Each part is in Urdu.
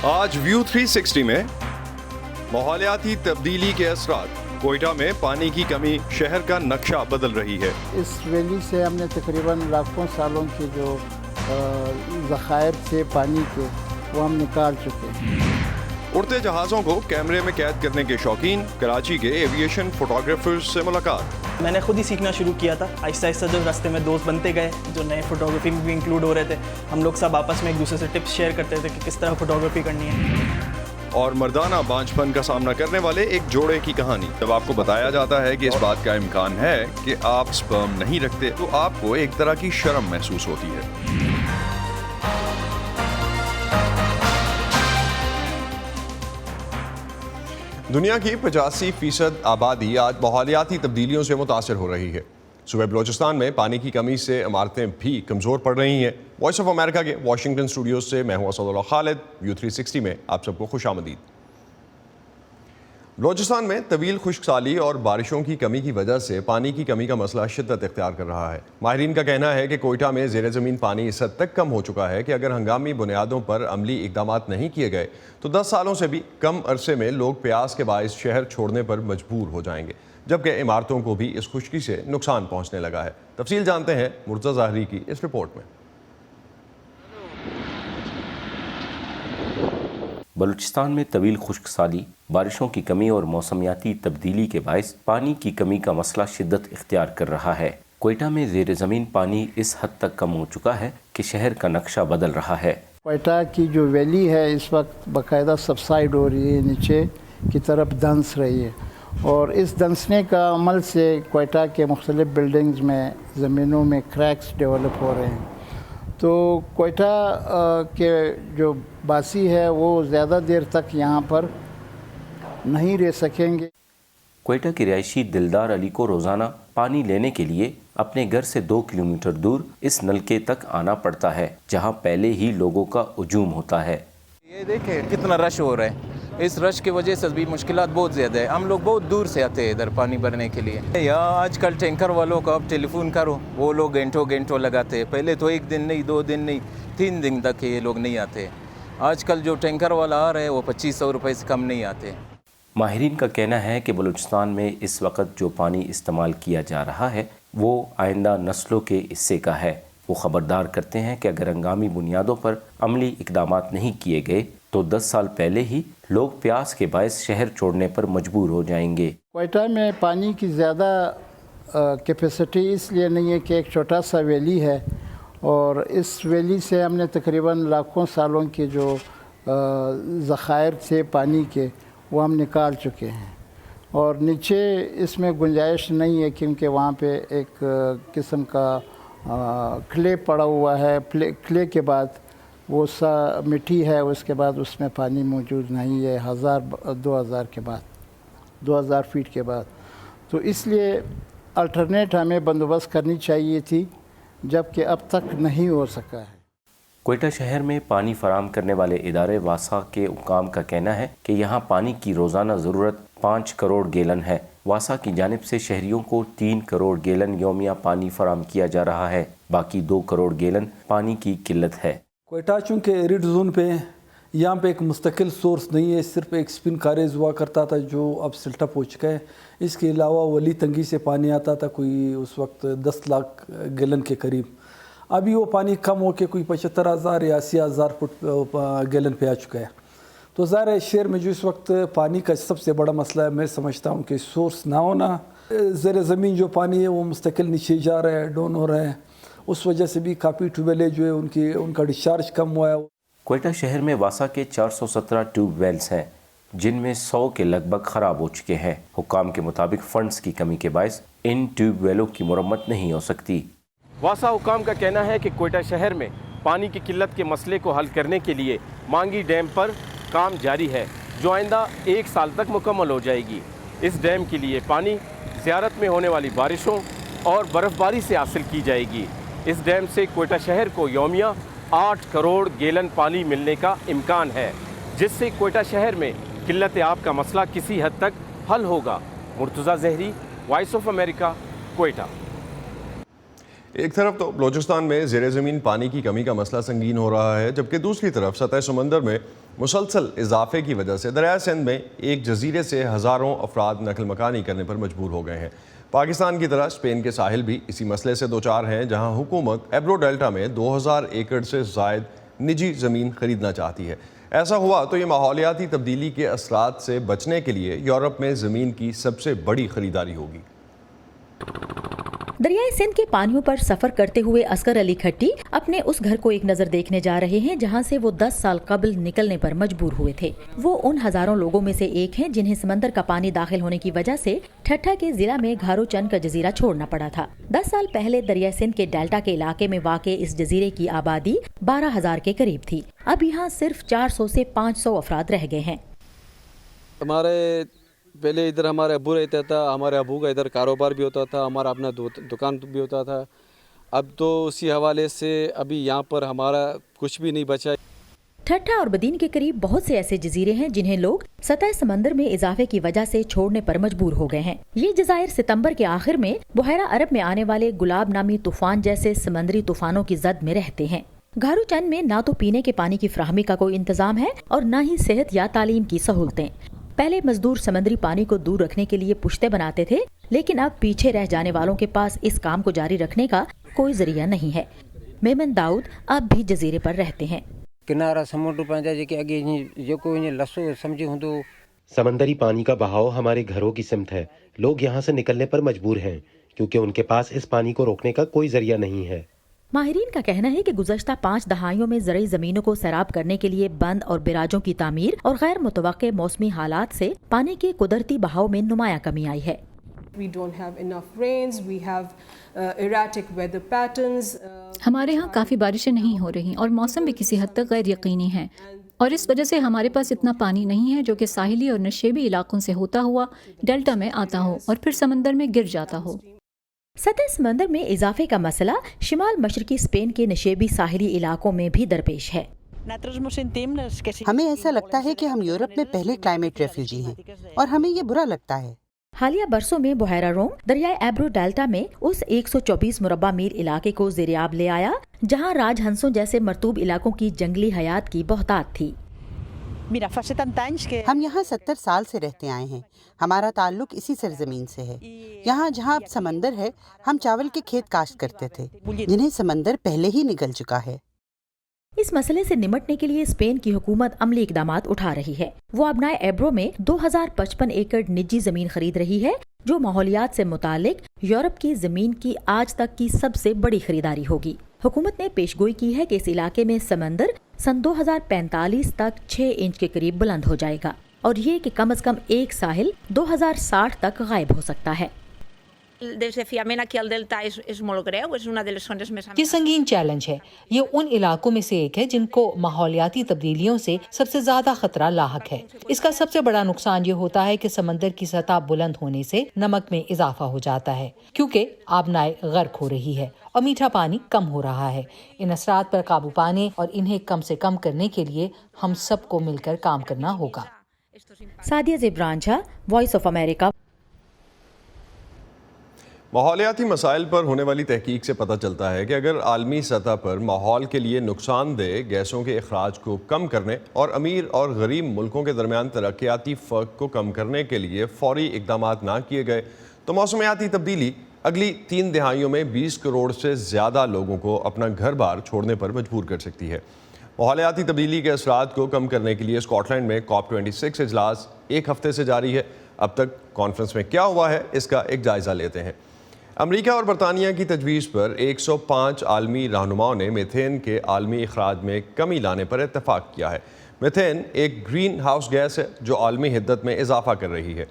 آج ویو 360 میں ماحولیاتی تبدیلی کے اثرات، کوئٹہ میں پانی کی کمی شہر کا نقشہ بدل رہی ہے۔ اس ویلی سے ہم نے تقریباً لاکھوں سالوں کے جو ذخائر تھے پانی کے وہ ہم نکال چکے ہیں۔ اڑتے جہازوں کو کیمرے میں قید کرنے کے شوقین کراچی کے ایویشن فوٹوگرافرز سے ملاقات۔ میں نے خود ہی سیکھنا شروع کیا تھا، آہستہ آہستہ جو راستے میں دوست بنتے گئے جو نئے فوٹوگرافی میں بھی انکلوڈ ہو رہے تھے، ہم لوگ سب آپس میں ایک دوسرے سے ٹپس شیئر کرتے تھے کہ کس طرح فوٹوگرافی کرنی ہے۔ اور مردانہ بانجھ پن کا سامنا کرنے والے ایک جوڑے کی کہانی۔ جب آپ کو بتایا جاتا ہے کہ اس بات کا امکان ہے کہ آپ سپرم نہیں رکھتے تو آپ کو ایک طرح کی شرم محسوس ہوتی ہے۔ دنیا کی 85% آبادی آج ماحولیاتی تبدیلیوں سے متاثر ہو رہی ہے۔ صوبہ بلوچستان میں پانی کی کمی سے عمارتیں بھی کمزور پڑ رہی ہیں۔ وائس آف امریکہ کے واشنگٹن اسٹوڈیوز سے میں ہوں اسد اللہ خالد۔ ویو 360 میں آپ سب کو خوش آمدید۔ بلوچستان میں طویل خشک سالی اور بارشوں کی کمی کی وجہ سے پانی کی کمی کا مسئلہ شدت اختیار کر رہا ہے۔ ماہرین کا کہنا ہے کہ کوئٹہ میں زیر زمین پانی اس حد تک کم ہو چکا ہے کہ اگر ہنگامی بنیادوں پر عملی اقدامات نہیں کیے گئے تو 10 سالوں سے بھی کم عرصے میں لوگ پیاس کے باعث شہر چھوڑنے پر مجبور ہو جائیں گے، جبکہ عمارتوں کو بھی اس خشکی سے نقصان پہنچنے لگا ہے۔ تفصیل جانتے ہیں مرتضی ظاہری کی اس رپورٹ میں۔ بلوچستان میں طویل خشک سالی، بارشوں کی کمی اور موسمیاتی تبدیلی کے باعث پانی کی کمی کا مسئلہ شدت اختیار کر رہا ہے۔ کوئٹہ میں زیر زمین پانی اس حد تک کم ہو چکا ہے کہ شہر کا نقشہ بدل رہا ہے۔ کوئٹہ کی جو ویلی ہے اس وقت باقاعدہ سبسائڈ ہو رہی ہے، نیچے کی طرف دھنس رہی ہے، اور اس دھنسنے کا عمل سے کوئٹہ کے مختلف بلڈنگز میں زمینوں میں کریکس ڈیولپ ہو رہے ہیں۔ تو کوئٹہ کے جو باسی ہے وہ زیادہ دیر تک یہاں پر نہیں رہ سکیں گے۔ کوئٹہ کے رہائشی دلدار علی کو روزانہ پانی لینے کے لیے اپنے گھر سے 2 کلومیٹر دور اس نلکے تک آنا پڑتا ہے، جہاں پہلے ہی لوگوں کا ہجوم ہوتا ہے۔ یہ دیکھیں کتنا رش ہو رہا ہے، اس رش کی وجہ سے بھی مشکلات بہت زیادہ ہے۔ ہم لوگ بہت دور سے آتے ہیں ادھر پانی بھرنے کے لیے۔ یہاں آج کل ٹینکر والوں کو اب ٹیلی فون کرو، وہ لوگ گھنٹوں لگاتے ہیں۔ پہلے تو 1 دن نہیں، 2 دن نہیں، 3 دن تک یہ لوگ نہیں آتے۔ آج کل جو ٹینکر والا آ رہے ہیں وہ 2500 روپے سے کم نہیں آتے۔ ماہرین کا کہنا ہے کہ بلوچستان میں اس وقت جو پانی استعمال کیا جا رہا ہے وہ آئندہ نسلوں کے حصے کا ہے۔ وہ خبردار کرتے ہیں کہ اگر ہنگامی بنیادوں پر عملی اقدامات نہیں کیے گئے تو 10 سال پہلے ہی لوگ پیاس کے باعث شہر چھوڑنے پر مجبور ہو جائیں گے۔ کوئٹہ میں پانی کی زیادہ کیپیسٹی اس لیے نہیں ہے کہ ایک چھوٹا سا ویلی ہے، اور اس ویلی سے ہم نے تقریباً لاکھوں سالوں کے جو ذخائر تھے پانی کے وہ ہم نکال چکے ہیں، اور نیچے اس میں گنجائش نہیں ہے کیونکہ وہاں پہ ایک قسم کا کلے پڑا ہوا ہے۔ کلے کے بعد وہ سا مٹی ہے، اس کے بعد اس میں پانی موجود نہیں ہے 2000 فیٹ کے بعد۔ تو اس لیے الٹرنیٹ ہمیں بندوبست کرنی چاہیے تھی، جبکہ اب تک نہیں ہو سکا ہے۔ کوئٹہ شہر میں پانی فراہم کرنے والے ادارے واسا کے حکام کا کہنا ہے کہ یہاں پانی کی روزانہ ضرورت 5 کروڑ گیلن ہے۔ واسا کی جانب سے شہریوں کو 3 کروڑ گیلن یومیہ پانی فراہم کیا جا رہا ہے، باقی 2 کروڑ گیلن پانی کی قلت ہے۔ کوئٹہ چونکہ ریڈ زون پہ یہاں پہ ایک مستقل سورس نہیں ہے، صرف ایک سپن کاریز ہوا کرتا تھا جو اب سلٹ اپ ہو چکا ہے۔ اس کے علاوہ ولی تنگی سے پانی آتا تھا کوئی اس وقت 10 لاکھ گیلن کے قریب، ابھی وہ پانی کم ہو کے کوئی 75,000 یا 80,000 فٹ گیلن پہ آ چکا ہے۔ تو ظاہر ہے شہر میں جو اس وقت پانی کا سب سے بڑا مسئلہ ہے، میں سمجھتا ہوں کہ سورس نہ ہونا، زیر زمین جو پانی ہے وہ مستقل نیچے جا رہا ہے، ڈاؤن ہو رہا ہے، اس وجہ سے بھی کافی ٹیوب ویلیں جو ہے ان کا ڈسچارج کم ہوا ہے۔ کوئٹہ شہر میں واسا کے 417 ٹیوب ویلز ہیں، جن میں 100 کے لگ بھگ خراب ہو چکے ہیں۔ حکام کے مطابق فنڈز کی کمی کے باعث ان ٹیوب ویلوں کی مرمت نہیں ہو سکتی۔ واسا حکام کا کہنا ہے کہ کوئٹہ شہر میں پانی کی قلت کے مسئلے کو حل کرنے کے لیے مانگی ڈیم پر کام جاری ہے، جو آئندہ 1 سال تک مکمل ہو جائے گی۔ اس ڈیم کے لیے پانی زیارت میں ہونے والی بارشوں اور برف باری سے حاصل کی جائے گی۔ اس ڈیم سے کوئٹہ شہر کو یومیہ 8 کروڑ گیلن پانی ملنے کا امکان ہے، جس سے کوئٹہ شہر میں قلت آب کا مسئلہ کسی حد تک حل ہوگا۔ مرتضی ظاہری، وائس آف امریکہ، کوئٹہ۔ ایک طرف تو بلوچستان میں زیر زمین پانی کی کمی کا مسئلہ سنگین ہو رہا ہے، جبکہ دوسری طرف سطح سمندر میں مسلسل اضافے کی وجہ سے دریائے سندھ میں ایک جزیرے سے ہزاروں افراد نقل مکانی کرنے پر مجبور ہو گئے ہیں۔ پاکستان کی طرح اسپین کے ساحل بھی اسی مسئلے سے دوچار ہیں، جہاں حکومت ایبرو ڈیلٹا میں 2000 ایکڑ سے زائد نجی زمین خریدنا چاہتی ہے۔ ایسا ہوا تو یہ ماحولیاتی تبدیلی کے اثرات سے بچنے کے لیے یورپ میں زمین کی سب سے بڑی خریداری ہوگی۔ دریائے سندھ کے پانیوں پر سفر کرتے ہوئے اصغر علی کھٹی اپنے اس گھر کو ایک نظر دیکھنے جا رہے ہیں جہاں سے وہ 10 سال قبل نکلنے پر مجبور ہوئے تھے۔ وہ ان ہزاروں لوگوں میں سے ایک ہیں جنہیں سمندر کا پانی داخل ہونے کی وجہ سے ٹھٹھا کے ضلع میں گھارو چند کا جزیرہ چھوڑنا پڑا تھا۔ 10 سال پہلے دریائے سندھ کے ڈیلٹا کے علاقے میں واقع اس جزیرے کی آبادی 12,000 کے قریب تھی۔ اب یہاں صرف 400 سے 500 افراد رہ گئے ہیں۔ ہمارے پہلے ادھر ہمارے ابو رہتا تھا، ہمارے ابو کا ادھر کاروبار بھی ہوتا تھا، ہمارا اپنا دکان بھی ہوتا تھا۔ اب تو اسی حوالے سے ابھی یہاں پر ہمارا کچھ بھی نہیں بچا۔ ٹھٹھا اور بدین کے قریب بہت سے ایسے جزیرے ہیں جنہیں لوگ سطح سمندر میں اضافے کی وجہ سے چھوڑنے پر مجبور ہو گئے ہیں۔ یہ جزائر ستمبر کے آخر میں بحیرہ عرب میں آنے والے گلاب نامی طوفان جیسے سمندری طوفانوں کی زد میں رہتے ہیں۔ گھارو چند میں نہ تو پینے کے پانی کی فراہمی کا کوئی انتظام ہے اور نہ ہی صحت یا تعلیم کی سہولتیں۔ پہلے مزدور سمندری پانی کو دور رکھنے کے لیے پشتے بناتے تھے، لیکن اب پیچھے رہ جانے والوں کے پاس اس کام کو جاری رکھنے کا کوئی ذریعہ نہیں ہے۔ میمن داؤد اب بھی جزیرے پر رہتے ہیں۔ کنارا سمنڈ پہنچا جے اگے جو لسو سمجھی ہوں تو سمندری پانی کا بہاؤ ہمارے گھروں کی سمت ہے۔ لوگ یہاں سے نکلنے پر مجبور ہیں کیونکہ ان کے پاس اس پانی کو روکنے کا کوئی ذریعہ نہیں ہے۔ ماہرین کا کہنا ہے کہ گزشتہ 5 دہائیوں میں زرعی زمینوں کو سیراب کرنے کے لیے بند اور براجوں کی تعمیر اور غیر متوقع موسمی حالات سے پانی کے قدرتی بہاؤ میں نمایاں کمی آئی ہے۔ ہمارے ہاں کافی بارشیں نہیں ہو رہی اور موسم بھی کسی حد تک غیر یقینی ہے، اور اس وجہ سے ہمارے پاس اتنا پانی نہیں ہے جو کہ ساحلی اور نشیبی علاقوں سے ہوتا ہوا ڈیلٹا میں آتا ہو اور پھر سمندر میں گر جاتا ہو۔ سطح سمندر میں اضافے کا مسئلہ شمال مشرقی اسپین کے نشیبی ساحلی علاقوں میں بھی درپیش ہے۔ ہمیں ایسا لگتا ہے کہ ہم یورپ میں پہلے کلائمیٹ ریفیوجی ہیں اور ہمیں یہ برا لگتا ہے۔ حالیہ برسوں میں بحیرہ روم دریائے ایبرو ڈیلٹا میں اس 124 مربع میل علاقے کو زیریاب لے آیا جہاں راج ہنسوں جیسے مرطوب علاقوں کی جنگلی حیات کی بہتات تھی۔ ہم یہاں 70 سال سے رہتے آئے ہیں، ہمارا تعلق اسی سرزمین سے ہے۔ یہاں جہاں اب سمندر ہے ہم چاول کے کھیت کاشت کرتے تھے جنہیں سمندر پہلے ہی نگل چکا ہے۔ اس مسئلے سے نمٹنے کے لیے اسپین کی حکومت عملی اقدامات اٹھا رہی ہے۔ وہ ابنائے ایبرو میں 2055 ایکڑ نجی زمین خرید رہی ہے جو ماحولیات سے متعلق یورپ کی زمین کی آج تک کی سب سے بڑی خریداری ہوگی۔ حکومت نے پیشگوئی کی ہے کہ اس علاقے میں سمندر سن 2045 تک 6 انچ کے قریب بلند ہو جائے گا اور یہ کہ کم از کم ایک ساحل 2060 تک غائب ہو سکتا ہے۔ یہ سنگین چیلنج ہے۔ یہ ان علاقوں میں سے ایک ہے جن کو ماحولیاتی تبدیلیوں سے سب سے زیادہ خطرہ لاحق ہے۔ اس کا سب سے بڑا نقصان یہ ہوتا ہے کہ سمندر کی سطح بلند ہونے سے نمک میں اضافہ ہو جاتا ہے کیونکہ آبنائے غرق ہو رہی ہے اور میٹھا پانی کم ہو رہا ہے۔ ان اثرات پر قابو پانے اور انہیں کم سے کم کرنے کے لیے ہم سب کو مل کر کام کرنا ہوگا۔ سعدیہ زبرانجھا، وائس آف امریکہ۔ ماحولیاتی مسائل پر ہونے والی تحقیق سے پتہ چلتا ہے کہ اگر عالمی سطح پر ماحول کے لیے نقصان دہ گیسوں کے اخراج کو کم کرنے اور امیر اور غریب ملکوں کے درمیان ترقیاتی فرق کو کم کرنے کے لیے فوری اقدامات نہ کیے گئے تو موسمیاتی تبدیلی اگلی 3 دہائیوں میں 20 کروڑ سے زیادہ لوگوں کو اپنا گھر بار چھوڑنے پر مجبور کر سکتی ہے۔ ماحولیاتی تبدیلی کے اثرات کو کم کرنے کے لیے اسکاٹ لینڈ میں COP26 اجلاس 1 ہفتے سے جاری ہے۔ اب تک کانفرنس میں کیا ہوا ہے اس کا ایک جائزہ لیتے ہیں۔ امریکہ اور برطانیہ کی تجویز پر 105 عالمی رہنماؤں نے میتھین کے عالمی اخراج میں کمی لانے پر اتفاق کیا ہے۔ میتھین ایک گرین ہاؤس گیس ہے جو عالمی حدت میں اضافہ کر رہی ہے۔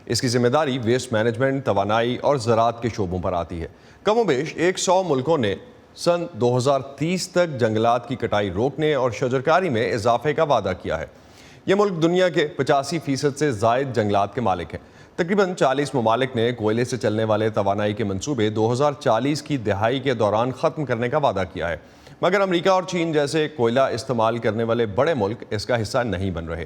اس کی ذمہ داری ویسٹ مینجمنٹ، توانائی اور زراعت کے شعبوں پر آتی ہے۔ کم و بیش 100 ملکوں نے سن 2030 تک جنگلات کی کٹائی روکنے اور شجرکاری میں اضافے کا وعدہ کیا ہے۔ یہ ملک دنیا کے 85% سے زائد جنگلات کے مالک ہیں۔ تقریباً 40 ممالک نے کوئلے سے چلنے والے توانائی کے منصوبے 2040 کی دہائی کے دوران ختم کرنے کا وعدہ کیا ہے، مگر امریکہ اور چین جیسے کوئلہ استعمال کرنے والے بڑے ملک اس کا حصہ نہیں بن رہے۔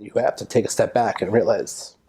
You have to take a step back and realize.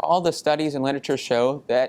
All the studies and literature show that,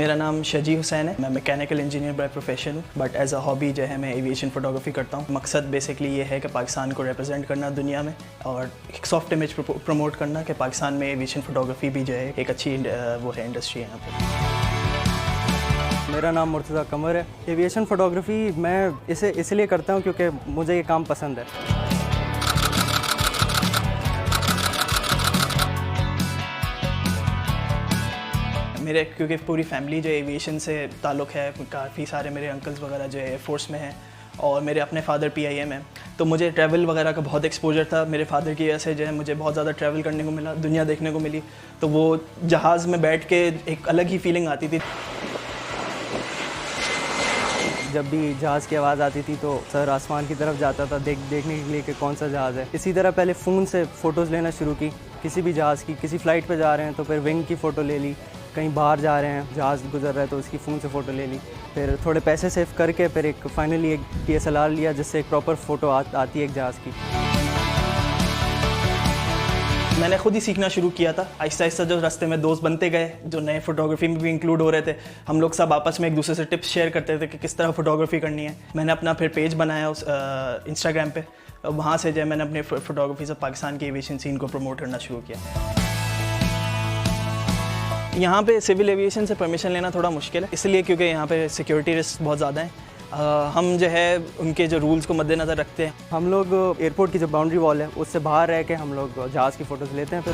میرا نام شجی حسین ہے. میں میکینیکل انجینئر بائی پروفیشن ہوں, بٹ ایز اے ہابی جو ہے میں ایویشن فوٹوگرافی کرتا ہوں. مقصد بیسکلی یہ ہے کہ پاکستان کو ریپرزینٹ کرنا دنیا میں اور ایک سافٹ امیج پروموٹ کرنا کہ پاکستان میں ایویشن فوٹوگرافی بھی جو ہے ایک اچھی وہ ہے انڈسٹری یہاں پہ. میرا نام مرتضیٰ قمر ہے. ایویشن فوٹوگرافی میں اسے اس لیے کرتا ہوں کیونکہ مجھے یہ کام پسند ہے. میرے کیونکہ پوری فیملی جو ایویشن سے تعلق ہے, کافی سارے میرے انکلز وغیرہ جو ہے ایئر فورس میں ہیں اور میرے اپنے فادر PIM ہیں, تو مجھے ٹریول وغیرہ کا بہت ایکسپوجر تھا. میرے فادر کی وجہ سے جو ہے مجھے بہت زیادہ ٹریول کرنے کو ملا, دنیا دیکھنے کو ملی. تو وہ جہاز میں بیٹھ کے ایک الگ ہی فیلنگ آتی تھی. جب بھی جہاز کی آواز آتی تھی تو سر آسمان کی طرف جاتا تھا دیکھنے کے لیے کہ کون سا جہاز ہے. اسی طرح پہلے فون سے فوٹوز لینا شروع کی. کسی بھی جہاز کی, کسی فلائٹ پہ جا رہے ہیں تو پھر ونگ کی فوٹو لے لی, کہیں باہر جا رہے ہیں جہاز گزر رہا ہے تو اس کی فون سے فوٹو لے لی. پھر تھوڑے پیسے سیو کر کے پھر ایک فائنلی ایک DSLR لیا جس سے ایک پراپر فوٹو آتی ہے ایک جہاز کی. میں نے خود ہی سیکھنا شروع کیا تھا. آہستہ آہستہ جو راستے میں دوست بنتے گئے جو نئے فوٹوگرافی میں بھی انکلوڈ ہو رہے تھے, ہم لوگ سب آپس میں ایک دوسرے سے ٹپس شیئر کرتے تھے کہ کس طرح فوٹوگرافی کرنی ہے. میں نے اپنا پھر پیج بنایا اس انسٹاگرام پہ, وہاں سے جو ہے میں نے اپنے فوٹوگرافی سے پاکستان کی ایویشن سین کو پروموٹ کرنا شروع کیا. یہاں پہ سول ایویشن سے پرمیشن لینا تھوڑا مشکل ہے, اس لیے کیونکہ یہاں پہ سیکیورٹی رسک بہت زیادہ ہیں. ہم جو ہے ان کے جو رولز کو مد نظر رکھتے ہیں. ہم لوگ ایئرپورٹ کی جو باؤنڈری وال ہے اس سے باہر رہ کے ہم لوگ جہاز کی فوٹوز لیتے ہیں. پھر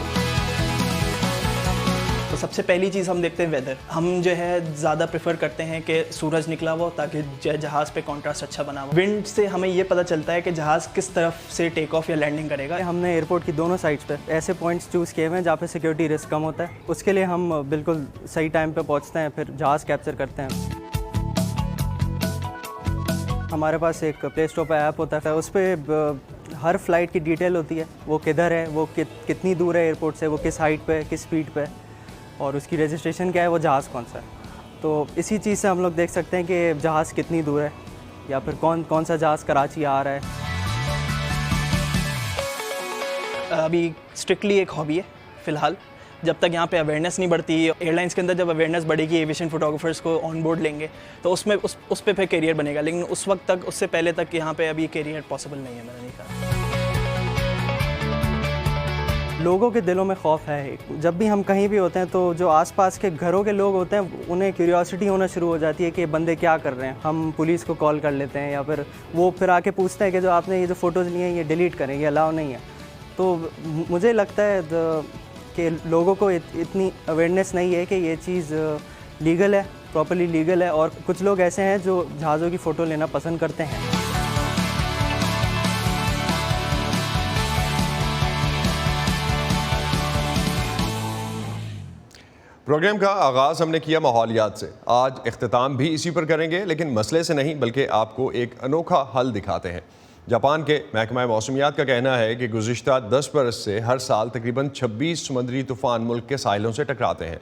تو سب سے پہلی چیز ہم دیکھتے ہیں ویدر. ہم جو ہے زیادہ پریفر کرتے ہیں کہ سورج نکلا ہوا تاکہ جہاز پہ کانٹراسٹ اچھا بنا ہوا. ونڈ سے ہمیں یہ پتہ چلتا ہے کہ جہاز کس طرف سے ٹیک آف یا لینڈنگ کرے گا. ہم نے ایئرپورٹ کی دونوں سائڈس پہ ایسے پوائنٹس چوز کیے ہوئے ہیں جہاں پہ سیکیورٹی رسک کم ہوتا ہے. اس کے لیے ہم بالکل صحیح ٹائم پہ پہنچتے ہیں, پھر جہاز کیپچر کرتے ہیں. ہمارے پاس ایک پلے اسٹور پہ ایپ ہوتا ہے, اس پہ ہر فلائٹ کی ڈیٹیل ہوتی ہے, وہ کدھر ہے, وہ کتنی دور ہے ایئرپورٹ سے, وہ کس ہائٹ پہ, کس اسپیڈ پہ, اور اس کی رجسٹریشن کیا ہے, وہ جہاز کون سا ہے. تو اسی چیز سے ہم لوگ دیکھ سکتے ہیں کہ جہاز کتنی دور ہے یا پھر کون سا جہاز کراچی آ رہا ہے. ابھی اسٹرکٹلی ایک ہابی ہے فی الحال. جب تک یہاں پہ اویئرنیس نہیں بڑھتی, ایئر لائنس کے اندر جب اویئرنیس بڑھے گی, ایویشن فوٹوگرافرس کو آن بورڈ لیں گے تو اس پہ پھر کیریئر بنے گا. لیکن اس وقت تک, اس سے پہلے تک یہاں پہ ابھی کیریئر پاسبل نہیں ہے, میں نے نہیں کہا. لوگوں کے دلوں میں خوف ہے. جب بھی ہم کہیں بھی ہوتے ہیں تو جو آس پاس کے گھروں کے لوگ ہوتے ہیں انہیں کیوریوسٹی ہونا شروع ہو جاتی ہے کہ بندے کیا کر رہے ہیں. ہم پولیس کو کال کر لیتے ہیں یا پھر وہ پھر آ کے پوچھتے ہیں کہ جو آپ نے یہ جو فوٹوز لی ہیں یہ ڈیلیٹ کریں, یہ الاؤ نہیں ہے. تو مجھے لگتا ہے کہ لوگوں کو اتنی اویئرنیس نہیں ہے کہ یہ چیز لیگل ہے, پراپرلی لیگل ہے. اور کچھ لوگ ایسے ہیں جو جہازوں کی فوٹو لینا پسند کرتے ہیں. پروگرام کا آغاز ہم نے کیا ماحولیات سے. آج اختتام بھی اسی پر کریں گے, لیکن مسئلے سے نہیں بلکہ آپ کو ایک انوکھا حل دکھاتے ہیں. جاپان کے محکمہ موسمیات کا کہنا ہے کہ گزشتہ 10 برس سے ہر سال تقریباً 26 سمندری طوفان ملک کے ساحلوں سے ٹکراتے ہیں.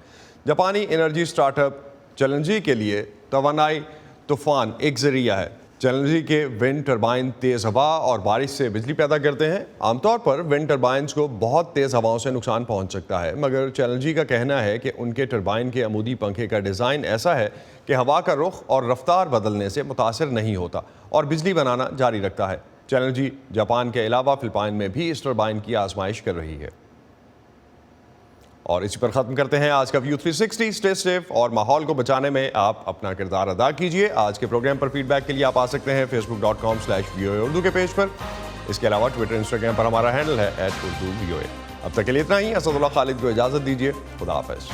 جاپانی انرجی سٹارٹ اپ چیلنجی کے لیے توانائی طوفان ایک ذریعہ ہے. چیلنجی کے ونڈ ٹربائن تیز ہوا اور بارش سے بجلی پیدا کرتے ہیں. عام طور پر ونڈ ٹربائنز کو بہت تیز ہواؤں سے نقصان پہنچ سکتا ہے, مگر چیلنجی کا کہنا ہے کہ ان کے ٹربائن کے عمودی پنکھے کا ڈیزائن ایسا ہے کہ ہوا کا رخ اور رفتار بدلنے سے متاثر نہیں ہوتا اور بجلی بنانا جاری رکھتا ہے. چیلنجی جاپان کے علاوہ فلپائن میں بھی اس ٹربائن کی آزمائش کر رہی ہے. اور اسی پر ختم کرتے ہیں آج کا ویو 360. اسٹے سیف اور ماحول کو بچانے میں آپ اپنا کردار ادا کیجیے. آج کے پروگرام پر فیڈ بیک کے لیے آپ آ سکتے ہیں facebook.com/VOA اردو کے پیج پر. اس کے علاوہ ٹویٹر, انسٹاگرام پر ہمارا ہینڈل ہے @urduvoa. اب تک کے لیے اتنا ہی. اسد اللہ خالد کو اجازت دیجیے. خدا حافظ.